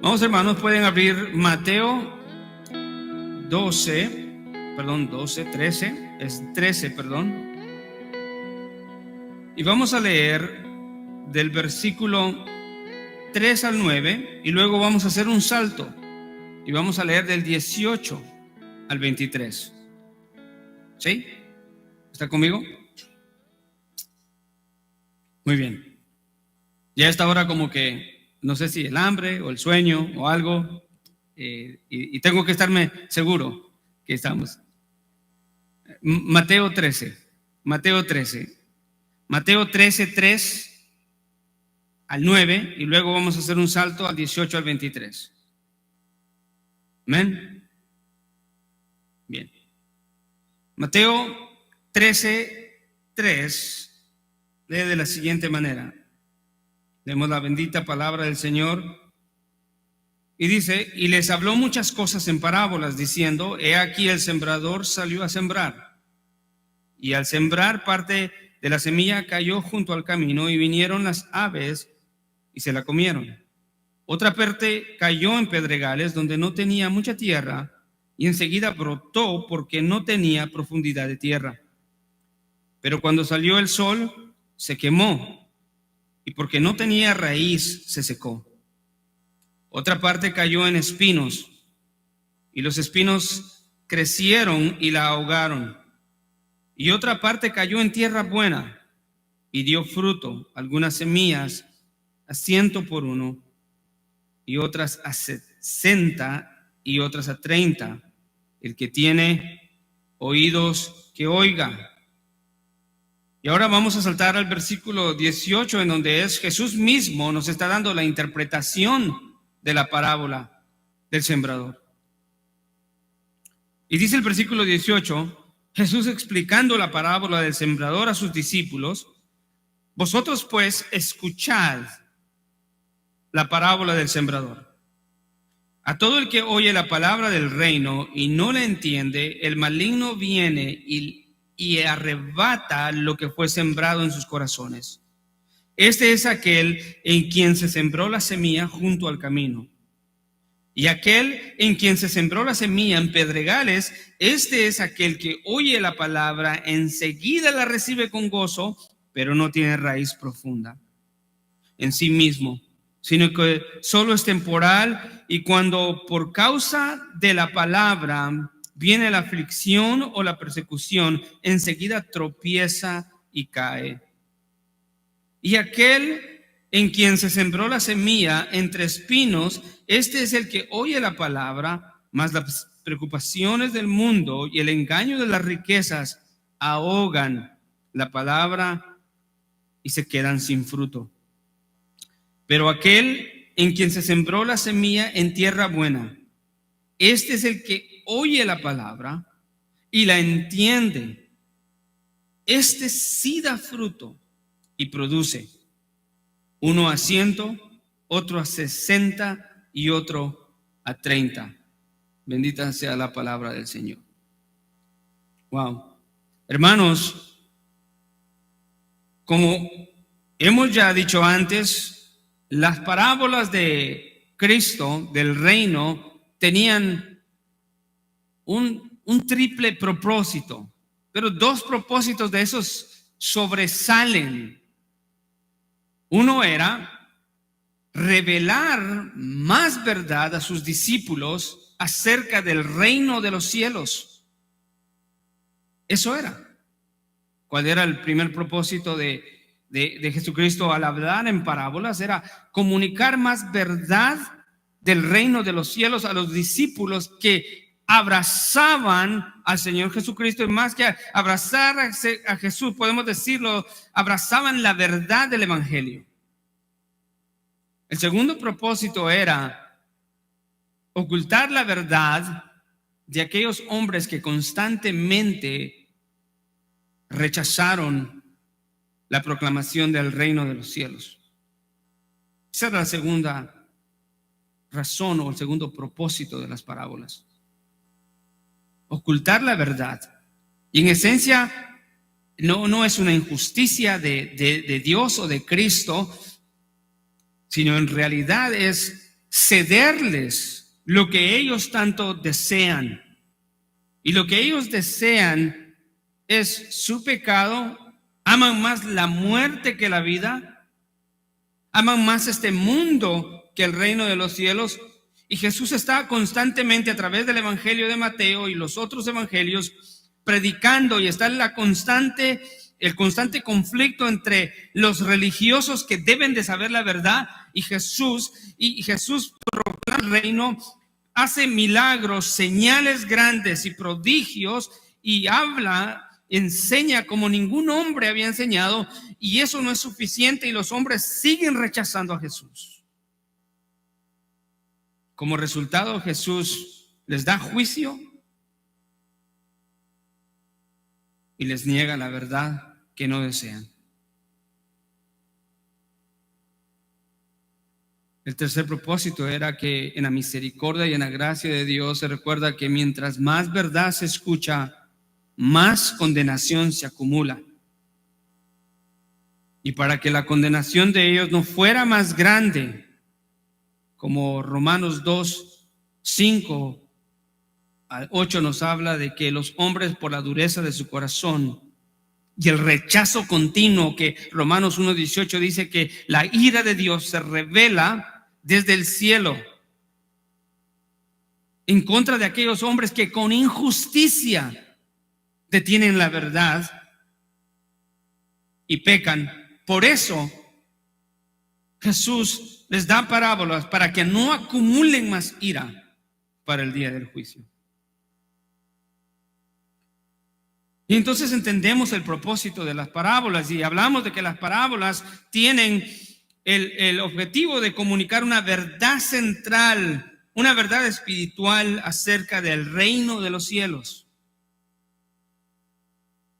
Vamos, hermanos, pueden abrir Mateo 13, y vamos a leer del versículo 3 al 9 y luego vamos a hacer un salto y vamos a leer del 18 al 23. ¿Sí? ¿Está conmigo? Muy bien. Ya a esta hora como que no sé si el hambre o el sueño o algo, y tengo que estarme seguro que estamos. Mateo 13, 3 al 9, y luego vamos a hacer un salto al 18 al 23. ¿Amén? Bien. Mateo 13:3 lee de la siguiente manera. Leemos la bendita palabra del Señor. Y dice: y les habló muchas cosas en parábolas, diciendo: he aquí el sembrador salió a sembrar. Y al sembrar, parte de la semilla cayó junto al camino, y vinieron las aves y se la comieron. Otra parte cayó en pedregales, donde no tenía mucha tierra, y enseguida brotó, porque no tenía profundidad de tierra. Pero cuando salió el sol, se quemó, y porque no tenía raíz, se secó. Otra parte cayó en espinos, y los espinos crecieron y la ahogaron. Y otra parte cayó en tierra buena, y dio fruto, algunas semillas a 100 por 1, y otras a 60, y otras a 30. El que tiene oídos, que oiga. Y ahora vamos a saltar al versículo 18, en donde es Jesús mismo nos está dando la interpretación de la parábola del sembrador. Y dice el versículo 18, Jesús explicando la parábola del sembrador a sus discípulos: vosotros pues escuchad la parábola del sembrador. A todo el que oye la palabra del reino y no la entiende, el maligno viene y arrebata lo que fue sembrado en sus corazones. Este es aquel en quien se sembró la semilla junto al camino. Y aquel en quien se sembró la semilla en pedregales, este es aquel que oye la palabra, enseguida la recibe con gozo, pero no tiene raíz profunda en sí mismo, sino que solo es temporal, y cuando por causa de la palabra viene la aflicción o la persecución, enseguida tropieza y cae. Y aquel en quien se sembró la semilla entre espinos, este es el que oye la palabra, mas las preocupaciones del mundo y el engaño de las riquezas ahogan la palabra y se quedan sin fruto. Pero aquel en quien se sembró la semilla en tierra buena, este es el que oye la palabra y la entiende. Este sí da fruto y produce, uno a 100, otro a 60 y otro a 30. Bendita sea la palabra del Señor. Wow. Hermanos, como hemos ya dicho antes, las parábolas de Cristo, del reino, tenían un triple propósito, pero dos propósitos de esos sobresalen. Uno era revelar más verdad a sus discípulos acerca del reino de los cielos. Eso era. ¿Cuál era el primer propósito de Jesucristo al hablar en parábolas? Era comunicar más verdad del reino de los cielos a los discípulos que abrazaban al Señor Jesucristo, y más que abrazar a Jesús, podemos decirlo, abrazaban la verdad del evangelio. El segundo propósito era ocultar la verdad de aquellos hombres que constantemente rechazaron la proclamación del reino de los cielos. Esa era la segunda razón, o el segundo propósito de las parábolas: ocultar la verdad. Y en esencia no es una injusticia de Dios o de Cristo, sino en realidad es cederles lo que ellos tanto desean. Y lo que ellos desean es su pecado. Aman más la muerte que la vida. Aman más este mundo que el reino de los cielos. Y Jesús está constantemente a través del evangelio de Mateo y los otros evangelios predicando, y está el constante conflicto entre los religiosos que deben de saber la verdad y Jesús. Y Jesús proclama el reino, hace milagros, señales grandes y prodigios, y enseña como ningún hombre había enseñado, y eso no es suficiente y los hombres siguen rechazando a Jesús. Como resultado, Jesús les da juicio y les niega la verdad que no desean. El tercer propósito era que en la misericordia y en la gracia de Dios se recuerda que mientras más verdad se escucha, más condenación se acumula. Y para que la condenación de ellos no fuera más grande, como Romanos 2, 5 al 8 nos habla de que los hombres, por la dureza de su corazón y el rechazo continuo, que Romanos 1, 18 dice que la ira de Dios se revela desde el cielo en contra de aquellos hombres que con injusticia detienen la verdad y pecan. Por eso Jesús les da parábolas para que no acumulen más ira para el día del juicio. Y entonces entendemos el propósito de las parábolas, y hablamos de que las parábolas tienen el objetivo de comunicar una verdad central, una verdad espiritual acerca del reino de los cielos.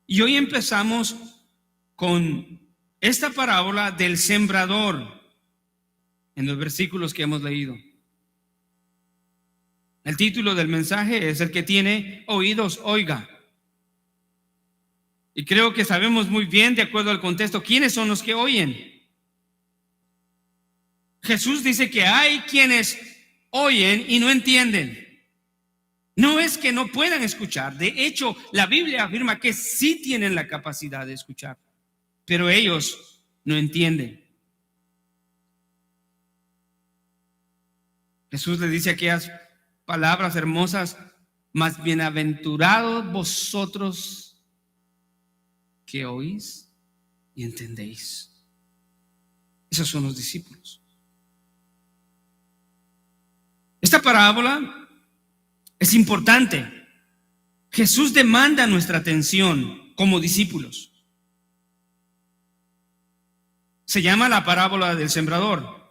Y hoy empezamos con esta parábola del sembrador en los versículos que hemos leído. El título del mensaje es: el que tiene oídos, oiga. Y creo que sabemos muy bien, de acuerdo al contexto, quiénes son los que oyen. Jesús dice que hay quienes oyen y no entienden. No es que no puedan escuchar. De hecho, la Biblia afirma que sí tienen la capacidad de escuchar, pero ellos no entienden. Jesús le dice aquellas palabras hermosas: más bienaventurados vosotros que oís y entendéis. Esos son los discípulos. Esta parábola es importante. Jesús demanda nuestra atención como discípulos. Se llama la parábola del sembrador.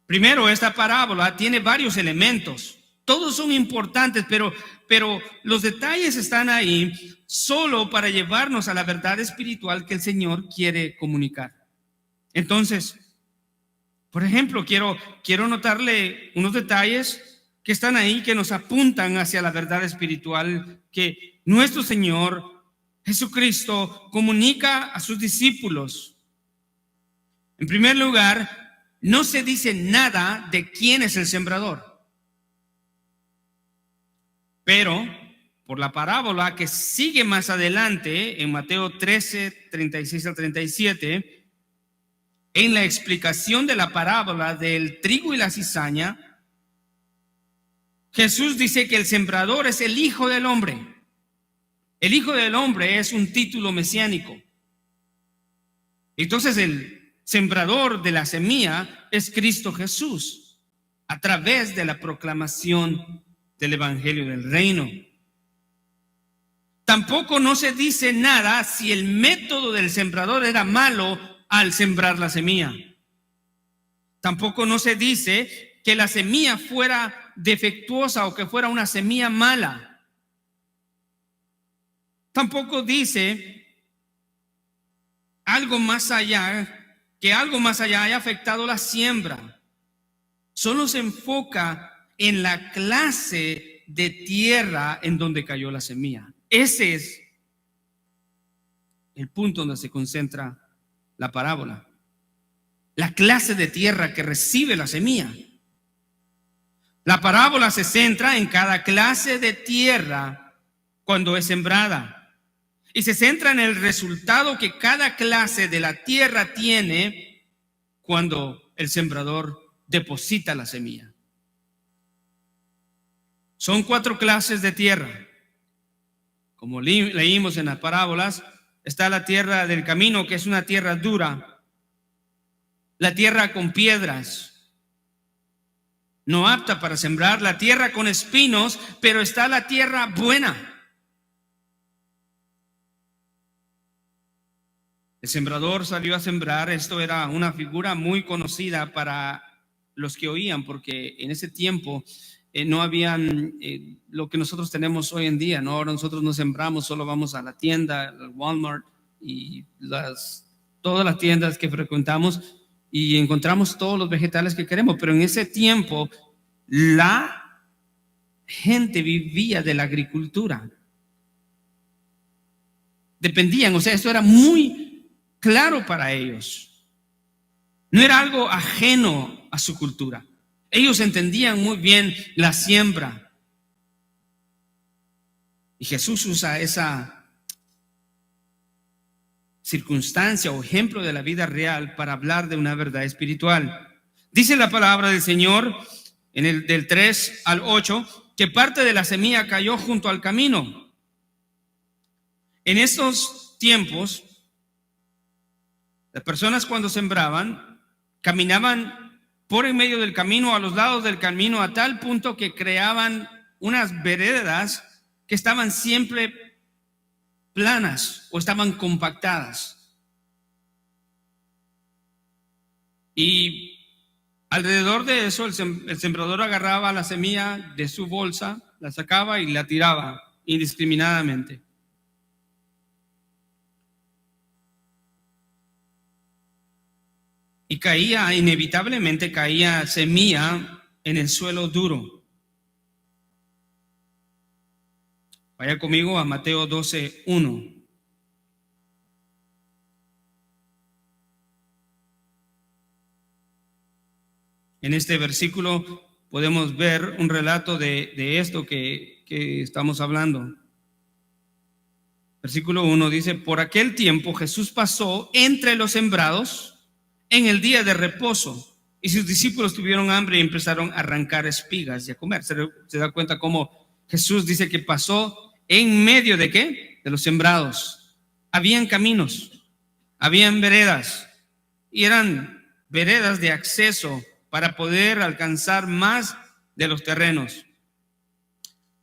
Primero, esta parábola tiene varios elementos. Todos son importantes, pero los detalles están ahí solo para llevarnos a la verdad espiritual que el Señor quiere comunicar. Entonces, por ejemplo, quiero notarle unos detalles que están ahí que nos apuntan hacia la verdad espiritual que nuestro Señor Jesucristo comunica a sus discípulos. En primer lugar, no se dice nada de quién es el sembrador. Pero por la parábola que sigue más adelante, en Mateo 13, 36 al 37, en la explicación de la parábola del trigo y la cizaña, Jesús dice que el sembrador es el Hijo del Hombre. El Hijo del Hombre es un título mesiánico. Entonces el sembrador de la semilla es Cristo Jesús, a través de la proclamación del evangelio del reino. Tampoco no se dice nada si el método del sembrador era malo al sembrar la semilla. Tampoco no se dice que la semilla fuera defectuosa o que fuera una semilla mala. Tampoco dice algo más allá, que algo más allá haya afectado la siembra. Solo se enfoca en la clase de tierra en donde cayó la semilla. Ese es el punto donde se concentra la parábola. la clase de tierra que recibe la semilla. La parábola se centra en cada clase de tierra cuando es sembrada y se centra en el resultado que cada clase de la tierra tiene cuando el sembrador deposita la semilla. Son 4 clases de tierra. Como leímos en las parábolas, está la tierra del camino, que es una tierra dura, la tierra con piedras, no apta para sembrar, la tierra con espinos, pero está la tierra buena. El sembrador salió a sembrar. Esto era una figura muy conocida para los que oían, porque en ese tiempo no habían lo que nosotros tenemos hoy en día, ¿no? Ahora nosotros no sembramos, solo vamos a la tienda, al Walmart y todas las tiendas que frecuentamos y encontramos todos los vegetales que queremos. Pero en ese tiempo la gente vivía de la agricultura. Dependían, o sea, esto era muy claro para ellos. No era algo ajeno a su cultura. Ellos entendían muy bien la siembra. Y Jesús usa esa circunstancia o ejemplo de la vida real para hablar de una verdad espiritual. Dice la palabra del Señor en el del 3 al 8 que parte de la semilla cayó junto al camino. En estos tiempos, las personas cuando sembraban caminaban por en medio del camino, a los lados del camino, a tal punto que creaban unas veredas que estaban siempre planas o estaban compactadas. Y alrededor de eso el sembrador agarraba la semilla de su bolsa, la sacaba y la tiraba indiscriminadamente. Y inevitablemente caía semilla en el suelo duro. Vaya conmigo a Mateo 12:1. En este versículo podemos ver un relato de esto que estamos hablando. Versículo 1 dice: por aquel tiempo Jesús pasó entre los sembrados en el día de reposo, y sus discípulos tuvieron hambre y empezaron a arrancar espigas y a comer. Se da cuenta cómo Jesús dice que pasó en medio de ¿qué? De los sembrados. Habían caminos, habían veredas, y eran veredas de acceso para poder alcanzar más de los terrenos.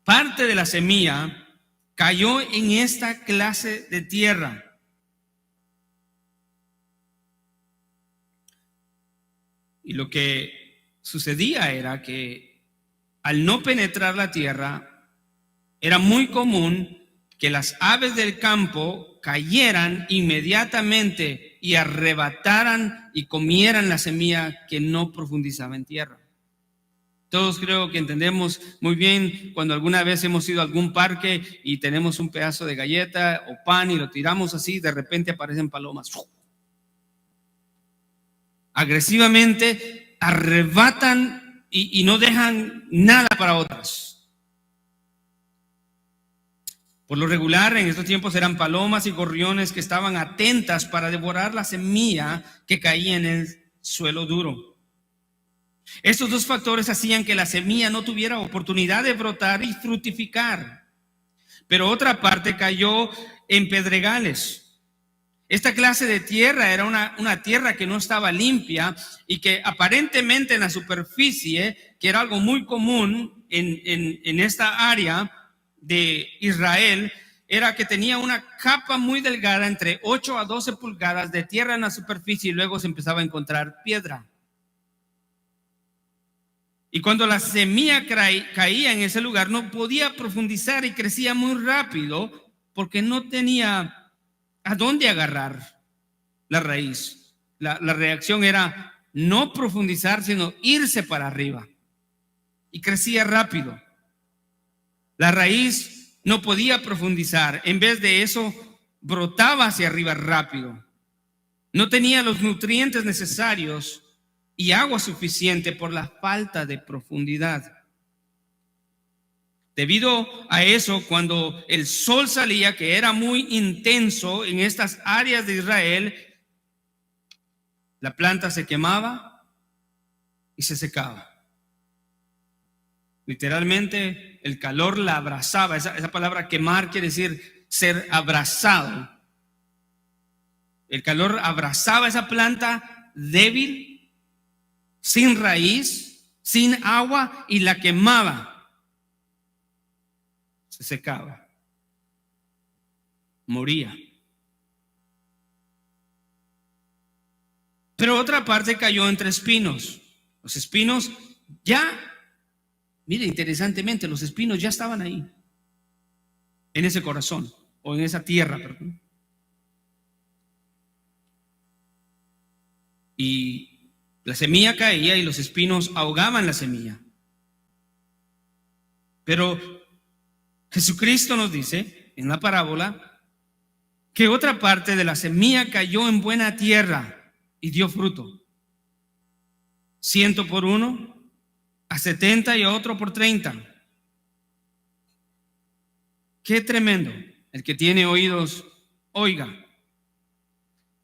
Parte de la semilla cayó en esta clase de tierra. Y lo que sucedía era que al no penetrar la tierra, era muy común que las aves del campo cayeran inmediatamente y arrebataran y comieran la semilla que no profundizaba en tierra. Todos creo que entendemos muy bien cuando alguna vez hemos ido a algún parque y tenemos un pedazo de galleta o pan y lo tiramos así, de repente aparecen palomas. Agresivamente arrebatan y no dejan nada para otras. Por lo regular en estos tiempos eran palomas y gorriones que estaban atentas para devorar la semilla que caía en el suelo duro. Estos dos factores hacían que la semilla no tuviera oportunidad de brotar y fructificar. Pero otra parte cayó en pedregales. Esta clase de tierra era una tierra que no estaba limpia y que aparentemente en la superficie, que era algo muy común en esta área de Israel, era que tenía una capa muy delgada, entre 8 a 12 pulgadas de tierra en la superficie, y luego se empezaba a encontrar piedra. Y cuando la semilla caía en ese lugar, no podía profundizar y crecía muy rápido porque no tenía a dónde agarrar la raíz. La reacción era no profundizar, sino irse para arriba. Y crecía rápido. La raíz no podía profundizar. En vez de eso, brotaba hacia arriba rápido. no tenía los nutrientes necesarios y agua suficiente por la falta de profundidad. Debido a eso, cuando el sol salía, que era muy intenso en estas áreas de Israel, la planta se quemaba y se secaba. Literalmente el calor la abrazaba. Esa palabra quemar quiere decir ser abrazado. El calor abrazaba esa planta débil, sin raíz, sin agua, y la quemaba. Se secaba, moría. Pero otra parte cayó entre espinos. Los espinos ya, mire, interesantemente, los espinos ya estaban ahí, en ese corazón, o en esa tierra, perdón. Y la semilla caía y los espinos ahogaban la semilla. Pero Jesucristo nos dice en la parábola que otra parte de la semilla cayó en buena tierra y dio fruto. 100 por 1, a 70 y a otro por 30. Qué tremendo. El que tiene oídos, oiga.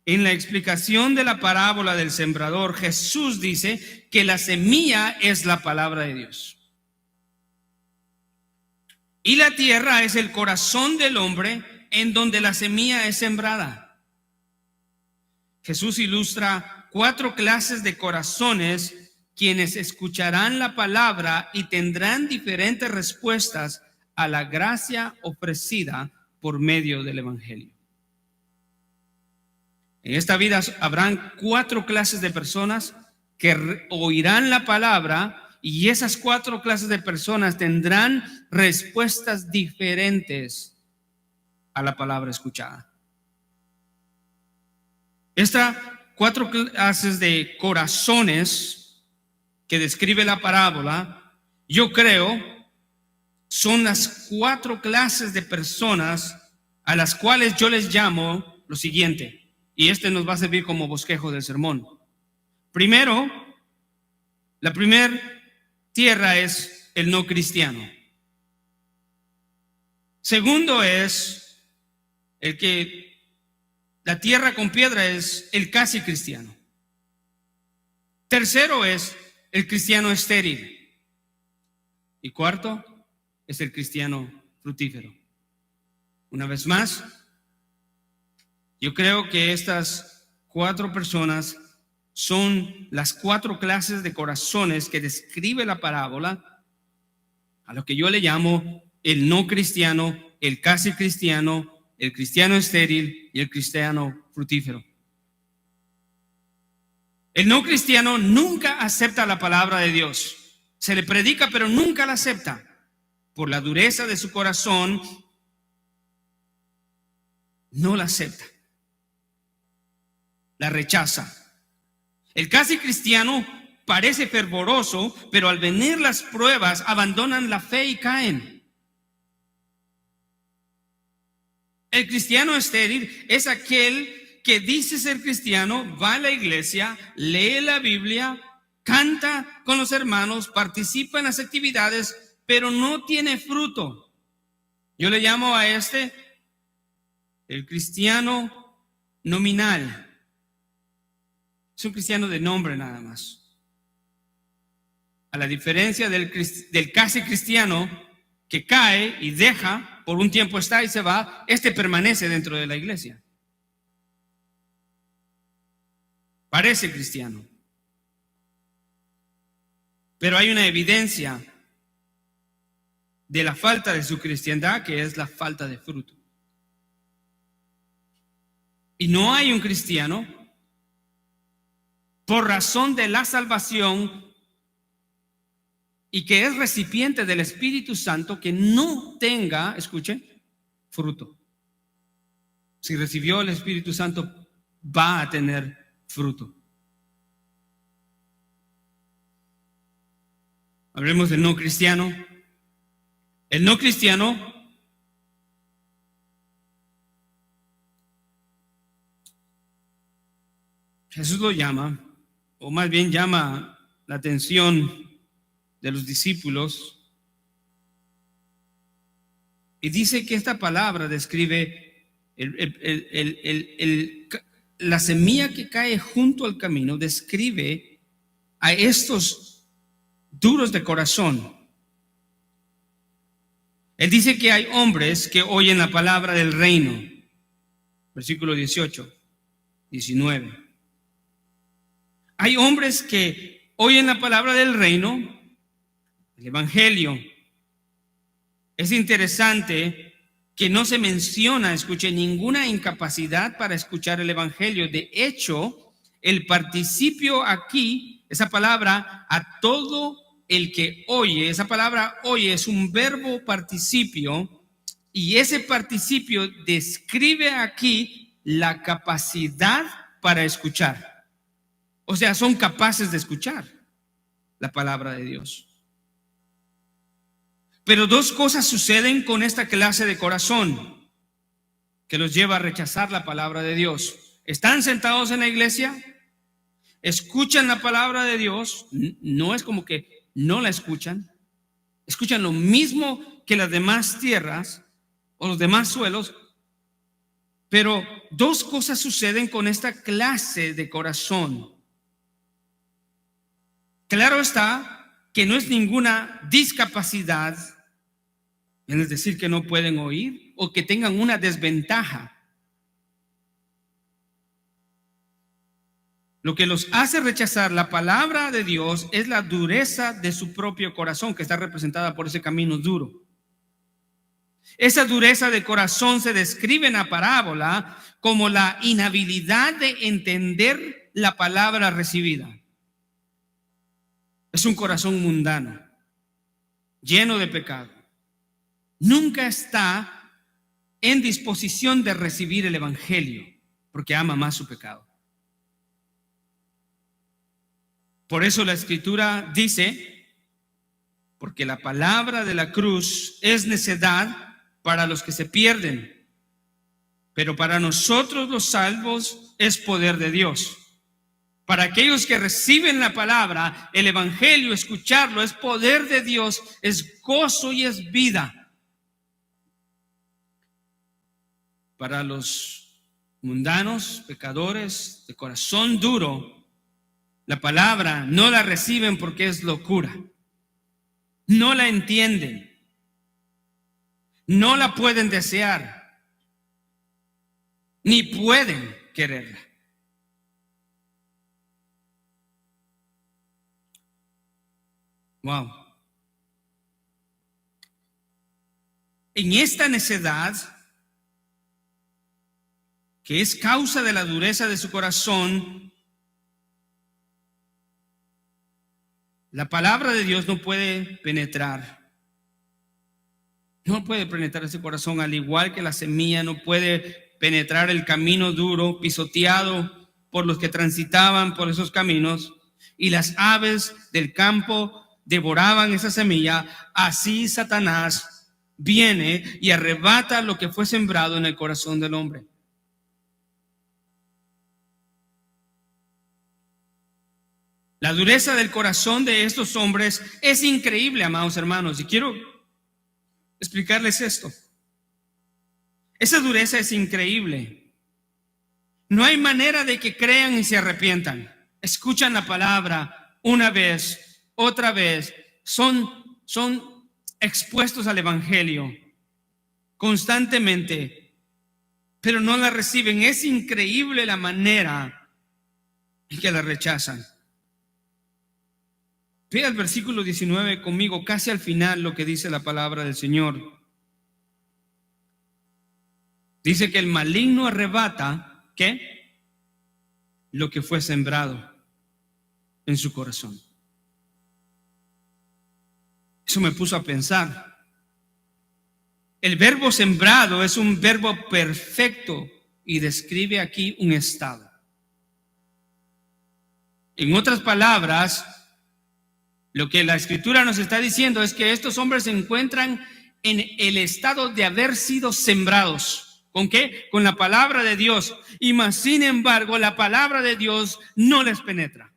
En la explicación de la parábola del sembrador, Jesús dice que la semilla es la palabra de Dios. Y la tierra es el corazón del hombre en donde la semilla es sembrada. Jesús ilustra 4 clases de corazones quienes escucharán la palabra y tendrán diferentes respuestas a la gracia ofrecida por medio del evangelio. En esta vida habrán 4 clases de personas que oirán la palabra, y esas 4 clases de personas tendrán respuestas diferentes a la palabra escuchada. Estas 4 clases de corazones que describe la parábola, yo creo, son las 4 clases de personas a las cuales yo les llamo lo siguiente. Y este nos va a servir como bosquejo del sermón. Primero, la primera tierra es el no cristiano. Segundo es la tierra con piedra es el casi cristiano. Tercero es el cristiano estéril. Y cuarto es el cristiano fructífero. Una vez más, yo creo que estas 4 personas son las 4 clases de corazones que describe la parábola, a lo que yo le llamo el no cristiano, el casi cristiano, el cristiano estéril y el cristiano fructífero. El no cristiano nunca acepta la palabra de Dios. Se le predica, pero nunca la acepta. Por la dureza de su corazón, no la acepta. La rechaza. El casi cristiano parece fervoroso, pero al venir las pruebas abandonan la fe y caen. El cristiano estéril es aquel que dice ser cristiano, va a la iglesia, lee la Biblia, canta con los hermanos, participa en las actividades, pero no tiene fruto. Yo le llamo a este el cristiano nominal. Es un cristiano de nombre nada más. A la diferencia del casi cristiano que cae y deja, por un tiempo está y se va, este permanece dentro de la iglesia. Parece cristiano. Pero hay una evidencia de la falta de su cristiandad, que es la falta de fruto. Y no hay un cristiano, por razón de la salvación y que es recipiente del Espíritu Santo, que no tenga, escuche, fruto. Si recibió el Espíritu Santo, va a tener fruto. Hablemos del no cristiano. El no cristiano Jesús lo llama, o más bien llama la atención de los discípulos, y dice que esta palabra describe la semilla que cae junto al camino, describe a estos duros de corazón. Él dice que hay hombres que oyen la palabra del reino, versículo 18, 19. Hay hombres que oyen la palabra del reino, el evangelio. Es interesante que no se menciona, escuche, ninguna incapacidad para escuchar el evangelio. De hecho, el participio aquí, esa palabra, a todo el que oye, esa palabra oye es un verbo participio, y ese participio describe aquí la capacidad para escuchar. O sea, son capaces de escuchar la palabra de Dios. Pero dos cosas suceden con esta clase de corazón que los lleva a rechazar la palabra de Dios. Están sentados en la iglesia, escuchan la palabra de Dios, no es como que no la escuchan, escuchan lo mismo que las demás tierras o los demás suelos, pero dos cosas suceden con esta clase de corazón. Claro está que no es ninguna discapacidad, es decir, que no pueden oír o que tengan una desventaja. Lo que los hace rechazar la palabra de Dios es la dureza de su propio corazón, que está representada por ese camino duro. Esa dureza de corazón se describe en la parábola como la inhabilidad de entender la palabra recibida. Es un corazón mundano, lleno de pecado. Nunca está en disposición de recibir el evangelio porque ama más su pecado. Por eso la escritura dice, porque la palabra de la cruz es necedad para los que se pierden, pero para nosotros los salvos es poder de Dios. Para aquellos que reciben la palabra, el evangelio, escucharlo, es poder de Dios, es gozo y es vida. Para los mundanos, pecadores, de corazón duro, la palabra no la reciben porque es locura. No la entienden. No la pueden desear. Ni pueden quererla. Wow. En esta necedad, que es causa de la dureza de su corazón, la palabra de Dios no puede penetrar. No puede penetrar ese corazón, al igual que la semilla no puede penetrar el camino duro, pisoteado por los que transitaban por esos caminos, y las aves del campo devoraban esa semilla. Así Satanás viene y arrebata lo que fue sembrado en el corazón del hombre. La dureza del corazón de estos hombres es increíble, amados hermanos, y quiero explicarles esto. Esa dureza es increíble. No hay manera de que crean y se arrepientan. Escuchan la palabra una vez, otra vez, son expuestos al evangelio constantemente, pero no la reciben. Es increíble la manera en que la rechazan. Ve al versículo 19 conmigo, casi al final, lo que dice la palabra del Señor. Dice que el maligno arrebata, ¿qué? Lo que fue sembrado en su corazón. Eso me puso a pensar. El verbo sembrado es un verbo perfecto y describe aquí un estado. En otras palabras, lo que la escritura nos está diciendo es que estos hombres se encuentran en el estado de haber sido sembrados. ¿Con qué? Con la palabra de Dios. Y más sin embargo, la palabra de Dios no les penetra.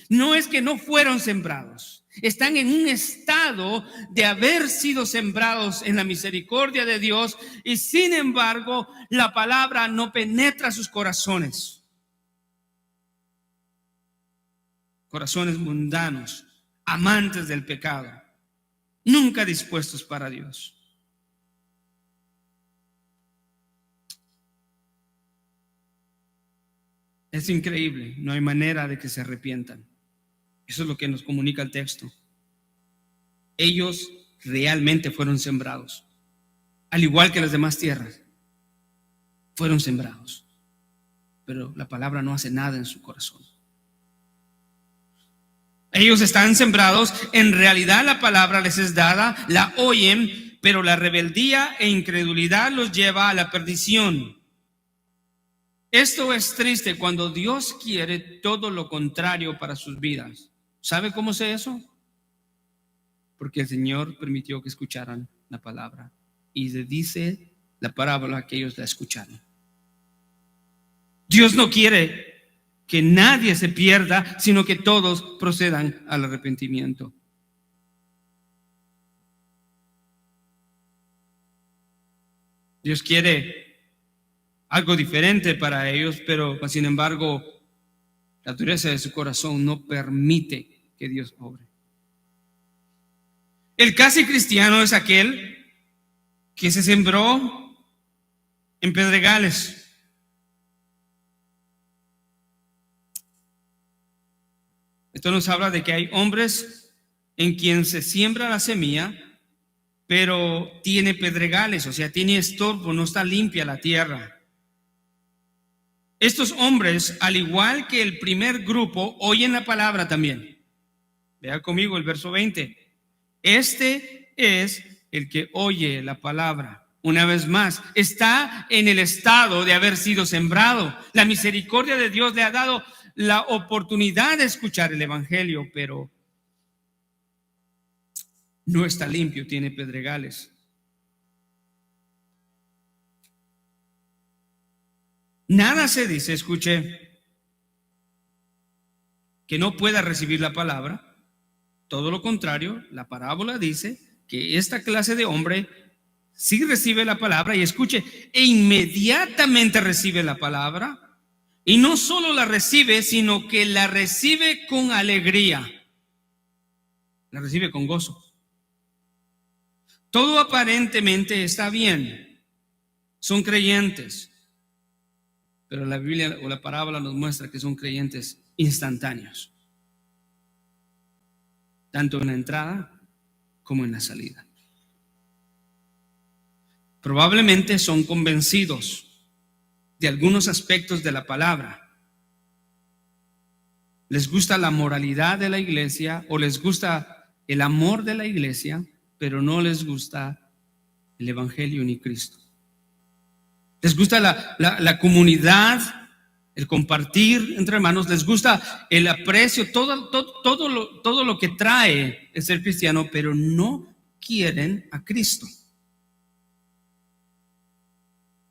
No es que no fueron sembrados. Están en un estado de haber sido sembrados en la misericordia de Dios. Y sin embargo, la palabra no penetra sus corazones. Corazones mundanos, amantes del pecado, nunca dispuestos para Dios. Es increíble, no hay manera de que se arrepientan. Eso es lo que nos comunica el texto. Ellos realmente fueron sembrados, al igual que las demás tierras. Fueron sembrados, pero la palabra no hace nada en su corazón. Ellos están sembrados, en realidad la palabra les es dada, la oyen, pero la rebeldía e incredulidad los lleva a la perdición. Esto es triste cuando Dios quiere todo lo contrario para sus vidas. ¿Sabe cómo sé eso? Porque el Señor permitió que escucharan la palabra y le dice la parábola que ellos la escucharon. Dios no quiere que nadie se pierda, sino que todos procedan al arrepentimiento. Dios quiere algo diferente para ellos, pero sin embargo, la dureza de su corazón no permite que Dios obre. El casi cristiano es aquel que se sembró en pedregales. Esto nos habla de que hay hombres en quien se siembra la semilla, pero tiene pedregales, o sea, tiene estorbo, no está limpia la tierra. Estos hombres, al igual que el primer grupo, oyen la palabra también. Vea conmigo el verso 20. Este es el que oye la palabra. Una vez más, está en el estado de haber sido sembrado. La misericordia de Dios le ha dado la oportunidad de escuchar el evangelio, pero no está limpio, tiene pedregales. Nada se dice, escuche, que no pueda recibir la palabra. Todo lo contrario, la parábola dice que esta clase de hombre sí recibe la palabra, y escuche, e inmediatamente recibe la palabra. Y no solo la recibe, sino que la recibe con alegría. La recibe con gozo. Todo aparentemente está bien. Son creyentes. Pero la Biblia o la parábola nos muestra que son creyentes instantáneos. Tanto en la entrada como en la salida. Probablemente son convencidos de algunos aspectos de la palabra. Les gusta la moralidad de la iglesia o les gusta el amor de la iglesia, pero no les gusta el evangelio ni Cristo. Les gusta la comunidad, el compartir entre hermanos, les gusta el aprecio, todo lo que trae el ser cristiano, pero no quieren a Cristo.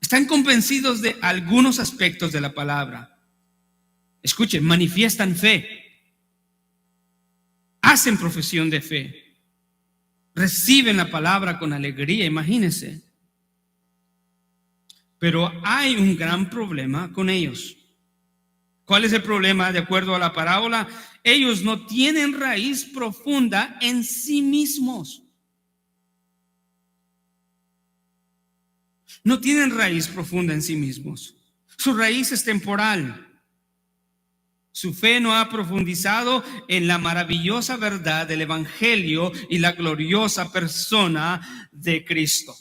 Están convencidos de algunos aspectos de la palabra. Escuchen, manifiestan fe, hacen profesión de fe, reciben la palabra con alegría, imagínense. Pero hay un gran problema con ellos. ¿Cuál es el problema? De acuerdo a la parábola, ellos no tienen raíz profunda en sí mismos. No tienen raíz profunda en sí mismos. Su raíz es temporal. Su fe no ha profundizado en la maravillosa verdad del evangelio y la gloriosa persona de Cristo.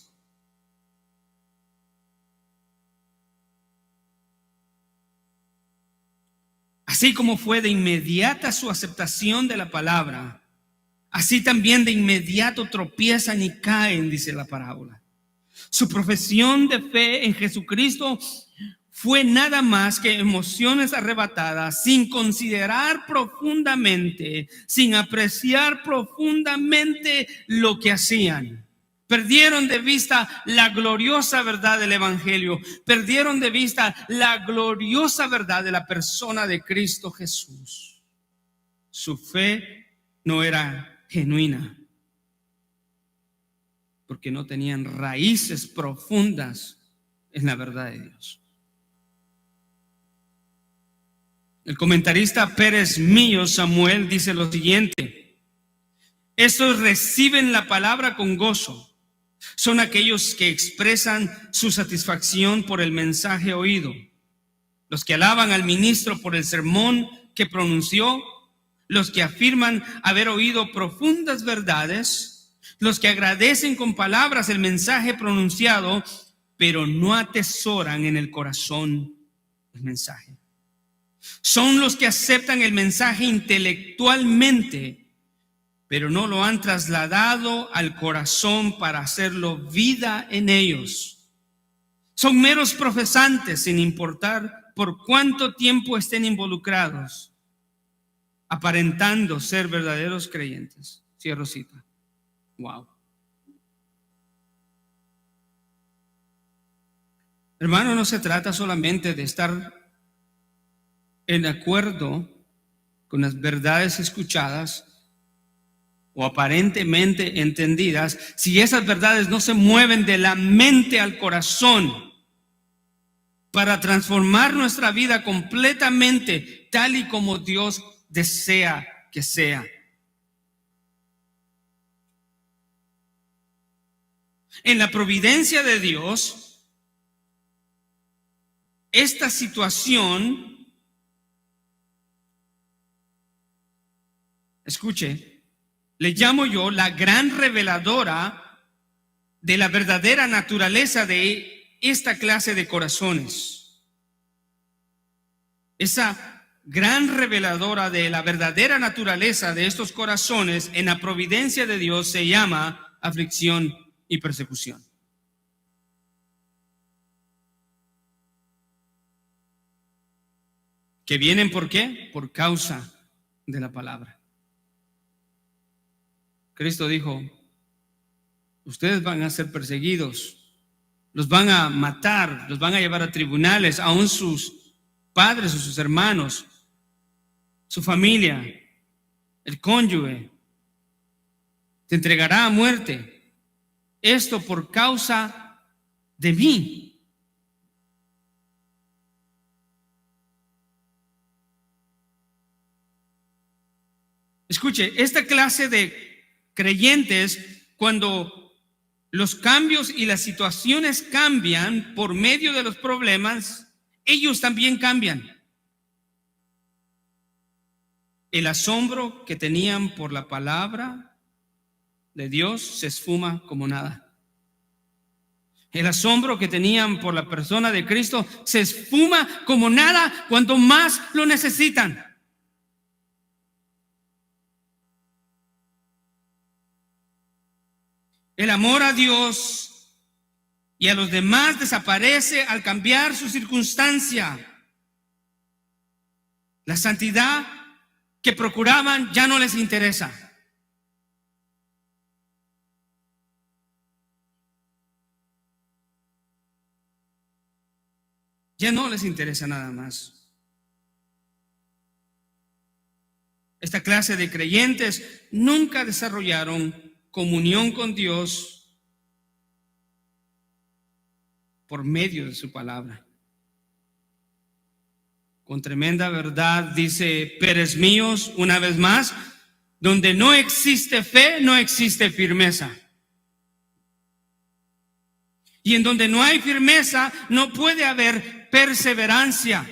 Así como fue de inmediata su aceptación de la palabra, así también de inmediato tropiezan y caen, dice la parábola. Su profesión de fe en Jesucristo fue nada más que emociones arrebatadas, sin considerar profundamente, sin apreciar profundamente lo que hacían. Perdieron de vista la gloriosa verdad del Evangelio. Perdieron de vista la gloriosa verdad de la persona de Cristo Jesús. Su fe no era genuina porque no tenían raíces profundas en la verdad de Dios. El comentarista Pérez Millo Samuel dice lo siguiente: estos reciben la palabra con gozo. Son aquellos que expresan su satisfacción por el mensaje oído, los que alaban al ministro por el sermón que pronunció, los que afirman haber oído profundas verdades, los que agradecen con palabras el mensaje pronunciado, pero no atesoran en el corazón el mensaje. Son los que aceptan el mensaje intelectualmente, pero no lo han trasladado al corazón para hacerlo vida en ellos. Son meros profesantes sin importar por cuánto tiempo estén involucrados, aparentando ser verdaderos creyentes. Cierro cita. Wow. Hermano, no se trata solamente de estar en acuerdo con las verdades escuchadas o aparentemente entendidas, si esas verdades no se mueven de la mente al corazón para transformar nuestra vida completamente tal y como Dios desea que sea. En la providencia de Dios, esta situación, escuche, le llamo yo la gran reveladora de la verdadera naturaleza de esta clase de corazones. Esa gran reveladora de la verdadera naturaleza de estos corazones en la providencia de Dios se llama aflicción y persecución. ¿Que vienen por qué? Por causa de la palabra. Cristo dijo: ustedes van a ser perseguidos, los van a matar, los van a llevar a tribunales, aún sus padres o sus hermanos, su familia, el cónyuge, se entregará a muerte. Esto por causa de mí. Escuche, esta clase de creyentes, cuando los cambios y las situaciones cambian por medio de los problemas, ellos también cambian. El asombro que tenían por la palabra de Dios se esfuma como nada. El asombro que tenían por la persona de Cristo se esfuma como nada cuando más lo necesitan. El amor a Dios y a los demás desaparece al cambiar su circunstancia. La santidad que procuraban ya no les interesa. Ya no les interesa nada más. Esta clase de creyentes nunca desarrollaron comunión con Dios por medio de su palabra. Con tremenda verdad dice Pérez Míos una vez más: donde no existe fe, no existe firmeza. Y en donde no hay firmeza, no puede haber perseverancia.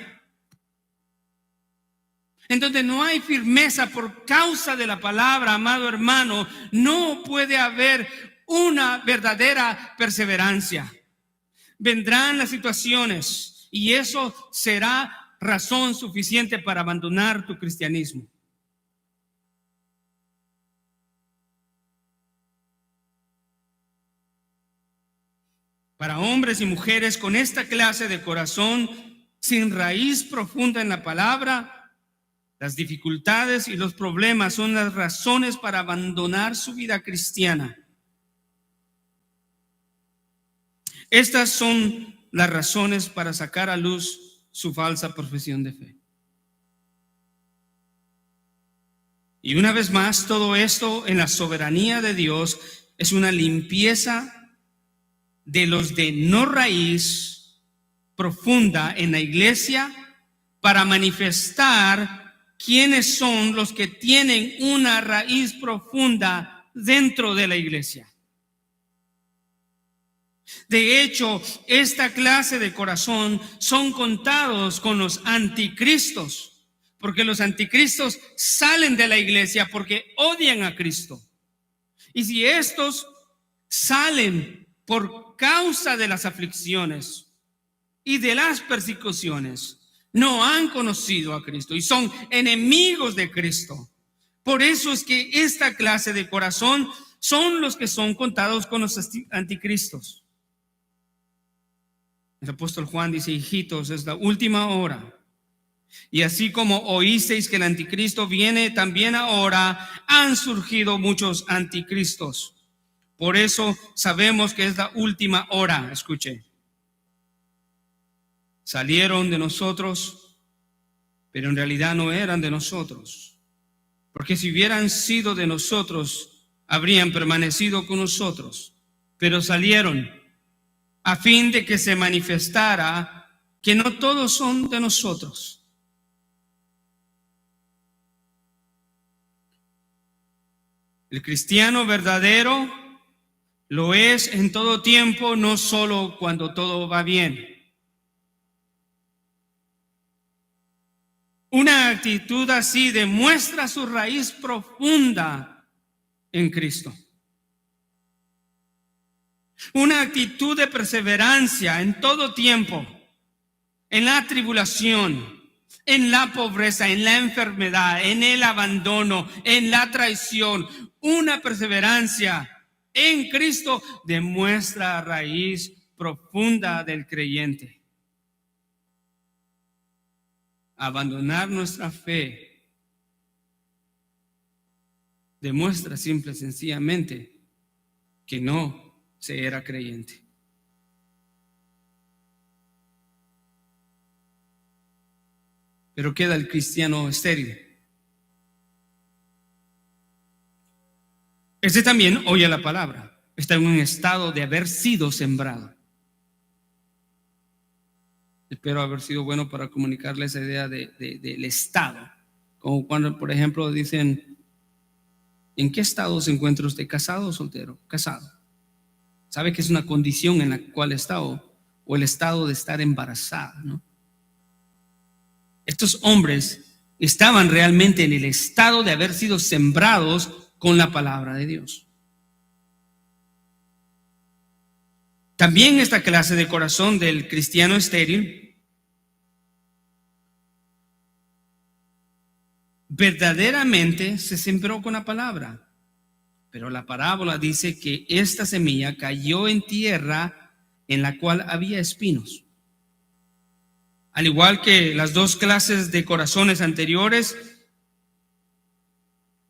En donde no hay firmeza por causa de la palabra, amado hermano, no puede haber una verdadera perseverancia. Vendrán las situaciones y eso será razón suficiente para abandonar tu cristianismo. Para hombres y mujeres con esta clase de corazón sin raíz profunda en la palabra, las dificultades y los problemas son las razones para abandonar su vida cristiana. Estas son las razones para sacar a luz su falsa profesión de fe. Y una vez más, todo esto en la soberanía de Dios es una limpieza de los de no raíz profunda en la iglesia para manifestar quiénes son los que tienen una raíz profunda dentro de la iglesia. De hecho, esta clase de corazón son contados con los anticristos, porque los anticristos salen de la iglesia porque odian a Cristo. Y si estos salen por causa de las aflicciones y de las persecuciones, no han conocido a Cristo y son enemigos de Cristo. Por eso es que esta clase de corazón son los que son contados con los anticristos. El apóstol Juan dice: hijitos, es la última hora. Y así como oísteis que el anticristo viene, también ahora han surgido muchos anticristos. Por eso sabemos que es la última hora. Escuche. Salieron de nosotros, pero en realidad no eran de nosotros. Porque si hubieran sido de nosotros, habrían permanecido con nosotros. Pero salieron a fin de que se manifestara que no todos son de nosotros. El cristiano verdadero lo es en todo tiempo, no solo cuando todo va bien. Una actitud así demuestra su raíz profunda en Cristo. Una actitud de perseverancia en todo tiempo, en la tribulación, en la pobreza, en la enfermedad, en el abandono, en la traición. Una perseverancia en Cristo demuestra raíz profunda del creyente. Abandonar nuestra fe demuestra simple y sencillamente que no se era creyente. Pero queda el cristiano estéril. Este también oye la palabra, está en un estado de haber sido sembrado. Espero haber sido bueno para comunicarle esa idea del estado. Como cuando, por ejemplo, dicen: ¿en qué estado se encuentra usted? ¿Casado o soltero? Casado. ¿Sabe que es una condición en la cual está? O el estado de estar embarazada, ¿no? Estos hombres estaban realmente en el estado de haber sido sembrados con la palabra de Dios. También esta clase de corazón del cristiano estéril verdaderamente se sembró con la palabra. Pero la parábola dice que esta semilla cayó en tierra en la cual había espinos. Al igual que las dos clases de corazones anteriores,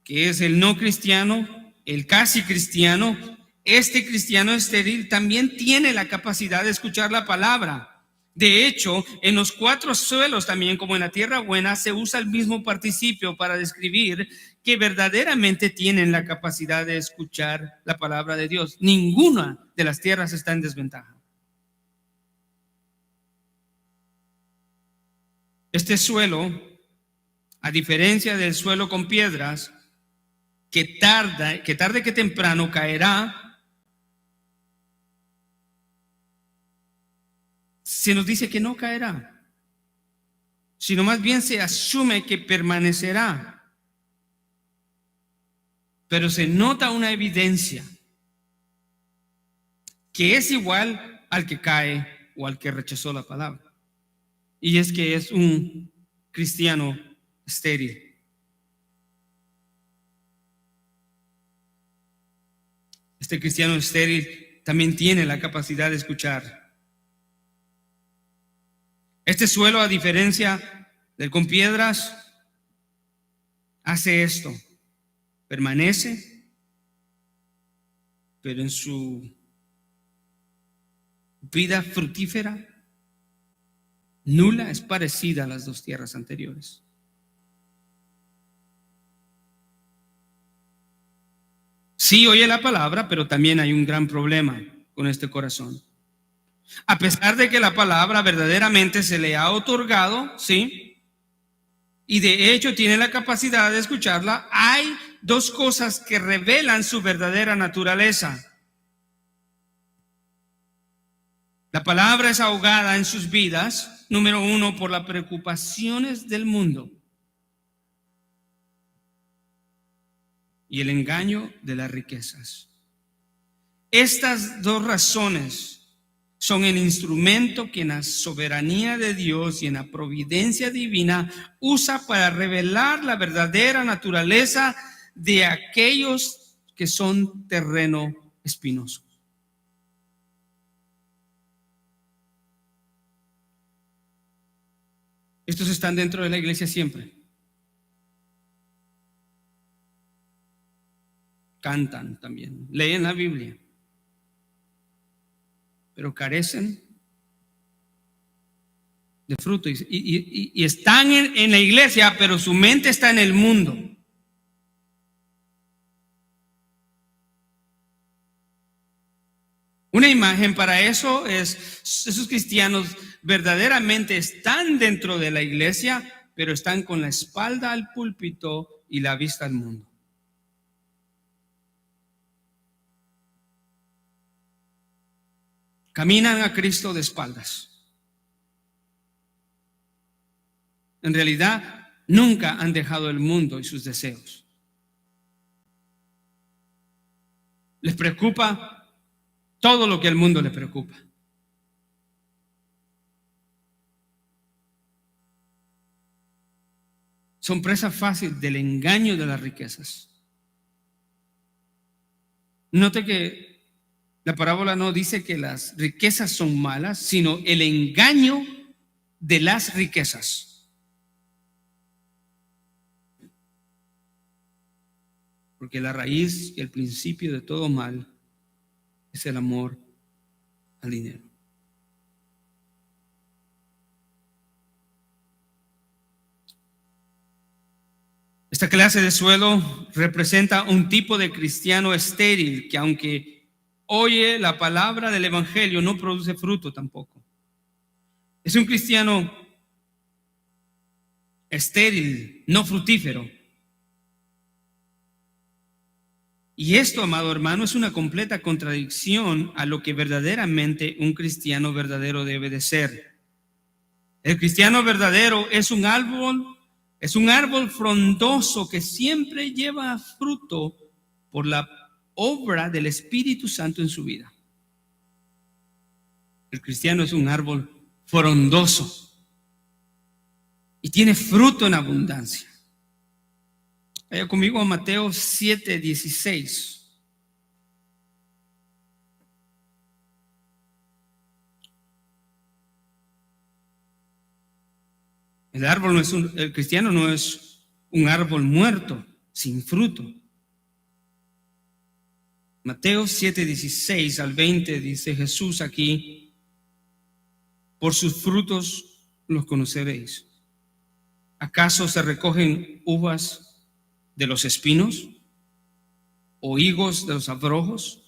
que es el no cristiano, el casi cristiano, este cristiano estéril también tiene la capacidad de escuchar la palabra. De hecho, en los 4 suelos también, como en la tierra buena, se usa el mismo participio para describir que verdaderamente tienen la capacidad de escuchar la palabra de Dios. Ninguna de las tierras está en desventaja. Este suelo, a diferencia del suelo con piedras, que tarde que temprano caerá, se nos dice que no caerá, sino más bien se asume que permanecerá. Pero se nota una evidencia que es igual al que cae o al que rechazó la palabra. Y es que es un cristiano estéril. Este cristiano estéril también tiene la capacidad de escuchar. Este suelo, a diferencia del con piedras, hace esto: permanece, pero en su vida fructífera, nula, es parecida a las dos tierras anteriores. Sí oye la palabra, pero también hay un gran problema con este corazón. A pesar de que la palabra verdaderamente se le ha otorgado, ¿sí? Y de hecho tiene la capacidad de escucharla, hay dos cosas que revelan su verdadera naturaleza. La palabra es ahogada en sus vidas, número uno, por las preocupaciones del mundo y el engaño de las riquezas. Estas dos razones son el instrumento que en la soberanía de Dios y en la providencia divina usa para revelar la verdadera naturaleza de aquellos que son terreno espinoso. Estos están dentro de la iglesia siempre. Cantan también, leen la Biblia, pero carecen de fruto y están en la iglesia, pero su mente está en el mundo. Una imagen para eso es esos cristianos verdaderamente están dentro de la iglesia, pero están con la espalda al púlpito y la vista al mundo. Caminan a Cristo de espaldas. En realidad, nunca han dejado el mundo y sus deseos. Les preocupa todo lo que al mundo le preocupa. Son presa fácil del engaño de las riquezas. Note que la parábola no dice que las riquezas son malas, sino el engaño de las riquezas. Porque la raíz y el principio de todo mal es el amor al dinero. Esta clase de suelo representa un tipo de cristiano estéril que, aunque oye la palabra del evangelio, no produce fruto tampoco. Es un cristiano estéril, no fructífero. Y esto, amado hermano, es una completa contradicción a lo que verdaderamente un cristiano verdadero debe de ser. El cristiano verdadero es un árbol frondoso que siempre lleva fruto por la obra del Espíritu Santo en su vida. El cristiano es un árbol frondoso y tiene fruto en abundancia. Vaya conmigo a Mateo 7:16. El cristiano no es un árbol muerto, sin fruto. Mateo 7:16 al 20 dice Jesús aquí: por sus frutos los conoceréis. ¿Acaso se recogen uvas de los espinos o higos de los abrojos?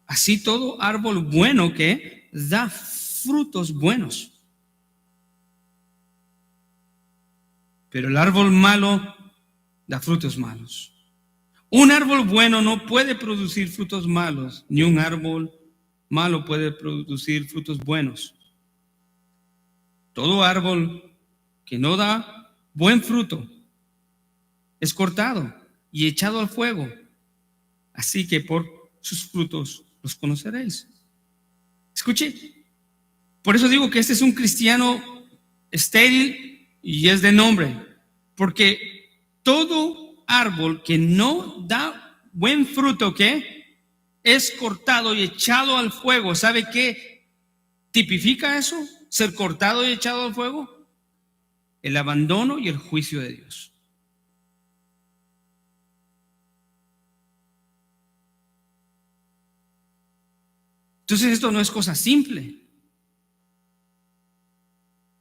Así todo árbol bueno que da frutos buenos. Pero el árbol malo da frutos malos. Un árbol bueno no puede producir frutos malos, ni un árbol malo puede producir frutos buenos. Todo árbol que no da buen fruto es cortado y echado al fuego. Así que por sus frutos los conoceréis. Escuche, por eso digo que este es un cristiano estéril y es de nombre, porque todo árbol que no da buen fruto, ¿qué? Es cortado y echado al fuego. ¿Sabe qué tipifica eso? Ser cortado y echado al fuego. El abandono y el juicio de Dios. Entonces esto no es cosa simple.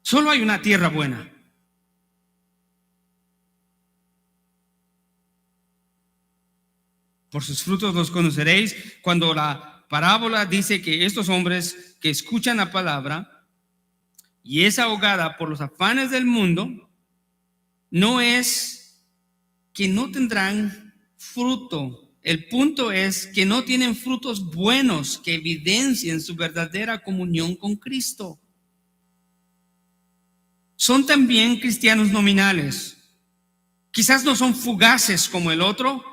Solo hay una tierra buena. Por sus frutos los conoceréis. Cuando la parábola dice que estos hombres que escuchan la palabra y es ahogada por los afanes del mundo, no es que no tendrán fruto. El punto es que no tienen frutos buenos que evidencien su verdadera comunión con Cristo. Son también cristianos nominales. Quizás no son fugaces como el otro.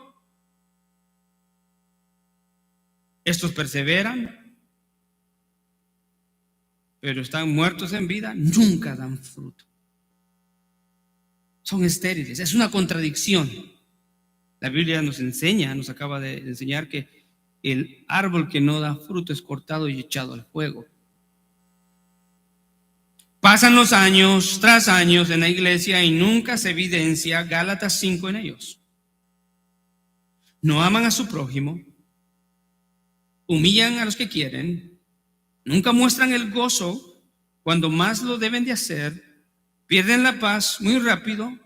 Estos perseveran, pero están muertos en vida, nunca dan fruto. Son estériles, es una contradicción. La Biblia nos enseña, nos acaba de enseñar que el árbol que no da fruto es cortado y echado al fuego. Pasan los años tras años en la iglesia y nunca se evidencia Gálatas 5 en ellos. No aman a su prójimo, humillan a los que quieren, nunca muestran el gozo cuando más lo deben de hacer, pierden la paz muy rápido,